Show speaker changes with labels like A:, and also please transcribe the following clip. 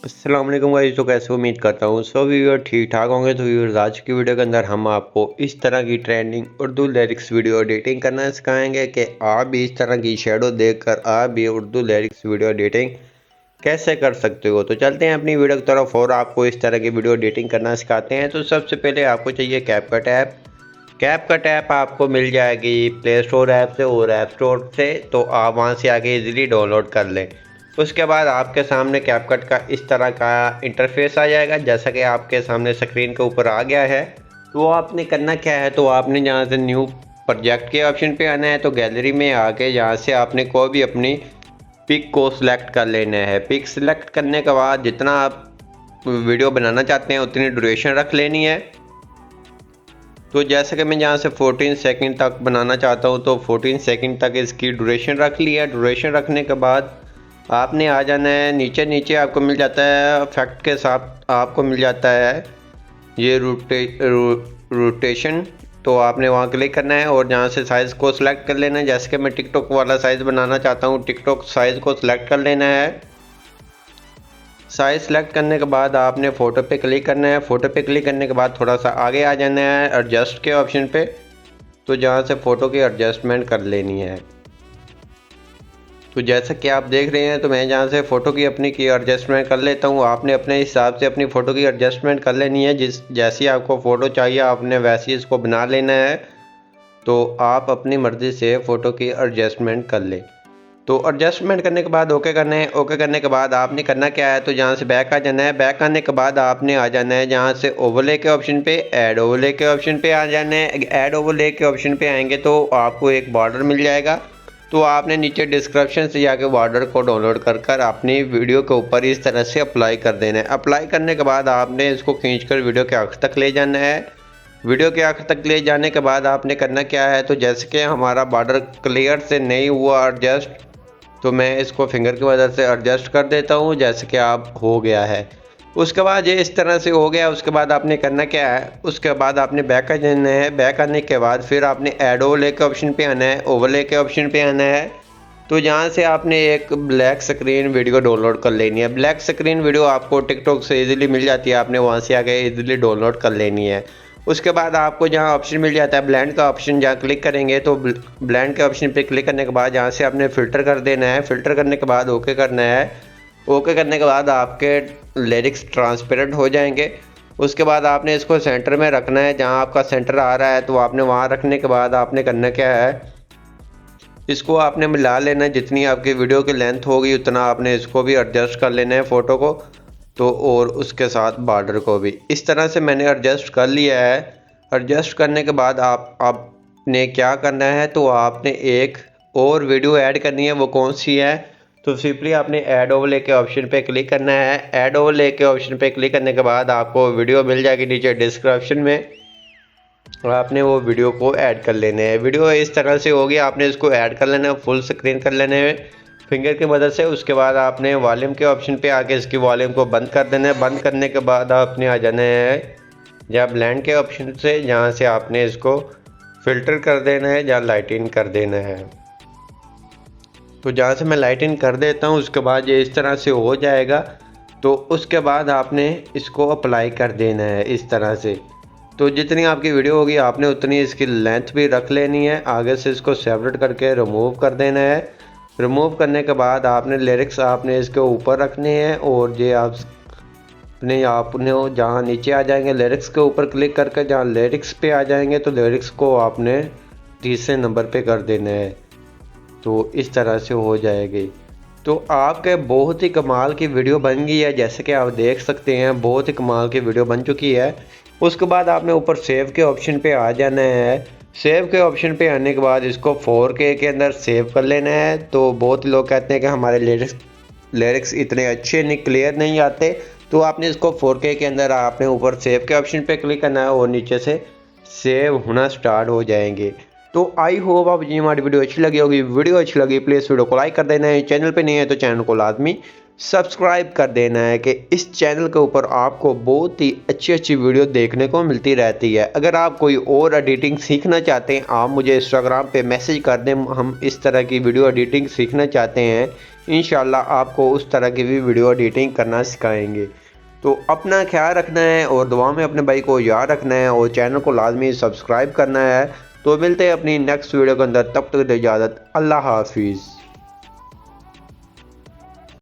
A: अस्सलाम वालेकुम गाइस। तो कैसे उम्मीद करता हूँ सब व्यूअर ठीक ठाक होंगे। तो व्यूअर्स, आज की वीडियो के अंदर हम आपको इस तरह की trending Urdu lyrics video editing करना सिखाएंगे कि आप भी इस तरह की शेडो देखकर आप भी उर्दू लिरिक्स वीडियो एडिटिंग कैसे कर सकते हो। तो चलते हैं अपनी वीडियो की तरफ और आपको इस तरह की वीडियो एडिटिंग करना सिखाते हैं। तो सबसे पहले आपको चाहिए कैपकट ऐप। कैपकट ऐप आपको मिल जाएगी प्ले स्टोर ऐप से और ऐप स्टोर से, तो आप वहां से आके इजीली डाउनलोड कर लें। उसके बाद आपके सामने कैपकट का इस तरह का इंटरफेस आ जाएगा, जैसा कि आपके सामने स्क्रीन के ऊपर आ गया है। तो आपने करना क्या है, तो आपने जहाँ से न्यू प्रोजेक्ट के ऑप्शन पे आना है, तो गैलरी में आके यहाँ से आपने कोई भी अपनी पिक को सिलेक्ट कर लेना है। पिक सिलेक्ट करने के बाद जितना आप वीडियो बनाना चाहते हैं उतनी ड्यूरेशन रख लेनी है। तो जैसे कि मैं यहाँ से 14 सेकंड तक बनाना चाहता हूँ, तो 14 सेकंड तक इसकी ड्यूरेशन रख लिया। ड्यूरेशन रखने के बाद आपने आ जाना है नीचे। नीचे आपको मिल जाता है इफेक्ट के साथ आपको मिल जाता है ये रोटेशन। तो आपने वहाँ क्लिक करना है और जहाँ से साइज़ को सिलेक्ट कर लेना है। जैसे कि मैं टिकटॉक वाला साइज़ बनाना चाहता हूँ, टिकटॉक साइज़ को सिलेक्ट कर लेना है। साइज़ सेलेक्ट करने के बाद आपने फ़ोटो पे क्लिक करना है। फ़ोटो पे क्लिक करने के बाद थोड़ा सा आगे आ जाना है एडजस्ट के ऑप्शन पे, तो जहाँ से फ़ोटो की एडजस्टमेंट कर लेनी है। तो जैसा कि आप देख रहे हैं, तो मैं जहाँ से फ़ोटो की अपनी की एडजस्टमेंट कर लेता हूँ। आपने अपने हिसाब से अपनी फ़ोटो की एडजस्टमेंट कर लेनी है। जैसी आपको फ़ोटो चाहिए आपने वैसी इसको बना लेना है। तो आप अपनी मर्ज़ी से फ़ोटो की एडजस्टमेंट कर लें। तो एडजस्टमेंट करने के बाद ओके करना है। ओके करने के बाद आपने करना क्या है, तो जहाँ से बैक आ जाना है। बैक आने के बाद आपने आ जाना है जहाँ से ओवरले के ऑप्शन पे, ऐड ओवरले के ऑप्शन पे आ जाना है। ऐड ओवरले के ऑप्शन पे आएंगे तो आपको एक बॉर्डर मिल जाएगा। तो आपने नीचे डिस्क्रिप्शन से जाके बॉर्डर को डाउनलोड कर अपनी वीडियो के ऊपर इस तरह से अप्लाई कर देना है। अप्लाई करने के बाद आपने इसको खींचकर वीडियो के आखिर तक ले जाना है। वीडियो के आखिर तक ले जाने के बाद आपने करना क्या है, तो जैसे कि हमारा बॉर्डर क्लियर से नहीं हुआ एडजस्ट, तो मैं इसको फिंगर की मदद से एडजस्ट कर देता हूँ, जैसे कि आप हो गया है। उसके बाद ये इस तरह से हो गया। उसके बाद आपने करना क्या है, उसके बाद आपने बैक आ जाना है। बैक आने के बाद फिर आपने ऐड ओवरले के ऑप्शन पे आना है, ओवरले के ऑप्शन पे आना है। तो यहाँ से आपने एक ब्लैक स्क्रीन वीडियो डाउनलोड कर लेनी है। ब्लैक स्क्रीन वीडियो आपको टिकटॉक से इजीली मिल जाती है, आपने वहाँ से आके इजीली डाउनलोड कर लेनी है। उसके बाद आपको जहाँ ऑप्शन मिल जाता है ब्लेंड का ऑप्शन, जहाँ क्लिक करेंगे तो ब्लेंड के ऑप्शन पे क्लिक करने के बाद जहाँ से आपने फ़िल्टर कर देना है। फ़िल्टर करने के बाद ओके करना है। ओके करने के बाद आपके लिरिक्स ट्रांसपेरेंट हो जाएंगे। उसके बाद आपने इसको सेंटर में रखना है। जहाँ आपका सेंटर आ रहा है तो आपने वहाँ रखने के बाद आपने करना क्या है, इसको आपने मिला लेना है। जितनी आपकी वीडियो की लेंथ होगी उतना आपने इसको भी एडजस्ट कर लेना है फ़ोटो को, तो और उसके साथ बॉर्डर को भी। इस तरह से मैंने एडजस्ट कर लिया है। एडजस्ट करने के बाद आपने क्या करना है, तो आपने एक और वीडियो ऐड करनी है। वो कौन सी है, तो सिंपली आपने ऐड ओवरले के ऑप्शन पे क्लिक करना है। ऐड ओवरले के ऑप्शन पे क्लिक करने के बाद आपको वीडियो मिल जाएगी नीचे डिस्क्रिप्शन में, और आपने वो वीडियो को ऐड कर लेना है। वीडियो इस तरह से होगी, आपने इसको ऐड कर लेना है, फुल स्क्रीन कर लेना है फिंगर की मदद से। उसके बाद आपने वॉल्यूम के ऑप्शन पे आके इसकी वॉल्यूम को बंद कर देना है। बंद करने के बाद आपने आ जाना है या ब्लेंड के ऑप्शन से, जहाँ से आपने इसको फ़िल्टर कर देना है या लाइटिंग कर देना है। तो जहाँ से मैं लाइटिंग कर देता हूँ, उसके बाद ये इस तरह से हो जाएगा। तो उसके बाद आपने इसको अप्लाई कर देना है इस तरह से। तो जितनी आपकी वीडियो होगी आपने उतनी इसकी लेंथ भी रख लेनी है। आगे से इसको सेपरेट करके रिमूव कर देना है। रिमूव करने के बाद आपने लिरिक्स आपने इसके ऊपर रखने हैं, और ये आपने जहाँ नीचे आ जाएंगे लिरिक्स के ऊपर क्लिक करके जहाँ लिरिक्स पे आ जाएंगे, तो लिरिक्स को आपने तीसरे नंबर पे कर देना है। तो इस तरह से हो जाएगी। तो आपके बहुत ही कमाल की वीडियो बन गई है, जैसे कि आप देख सकते हैं बहुत ही कमाल की वीडियो बन चुकी है। उसके बाद आपने ऊपर सेव के ऑप्शन पे आ जाना है। सेव के ऑप्शन पे आने के बाद इसको 4K के अंदर सेव कर लेना है। तो बहुत लोग कहते हैं कि हमारे लिरिक्स इतने अच्छे नहीं, क्लियर नहीं आते, तो आपने इसको 4K के अंदर आपने ऊपर सेव के ऑप्शन पे क्लिक करना है और नीचे से सेव होना स्टार्ट हो जाएंगे। तो आई होप आप जी हमारी वीडियो अच्छी लगी होगी। वीडियो अच्छी लगी प्लीज़ वीडियो को लाइक कर देना है। चैनल पे नहीं है तो चैनल को लाजमी सब्सक्राइब कर देना है, कि इस चैनल के ऊपर आपको बहुत ही अच्छी अच्छी वीडियो देखने को मिलती रहती है। अगर आप कोई और एडिटिंग सीखना चाहते हैं, आप मुझे इंस्टाग्राम पे मैसेज कर दें। हम इस तरह की वीडियो एडिटिंग सीखना चाहते हैं इंशाल्लाह आपको उस तरह की भी वीडियो एडिटिंग करना सिखाएंगे। तो अपना ख्याल रखना है और दुआ में अपने भाई को याद रखना है और चैनल को लाजमी सब्सक्राइब करना है। तो मिलते हैं अपनी नेक्स्ट वीडियो के अंदर, तब तक इजाज़त, अल्लाह हाफिज़।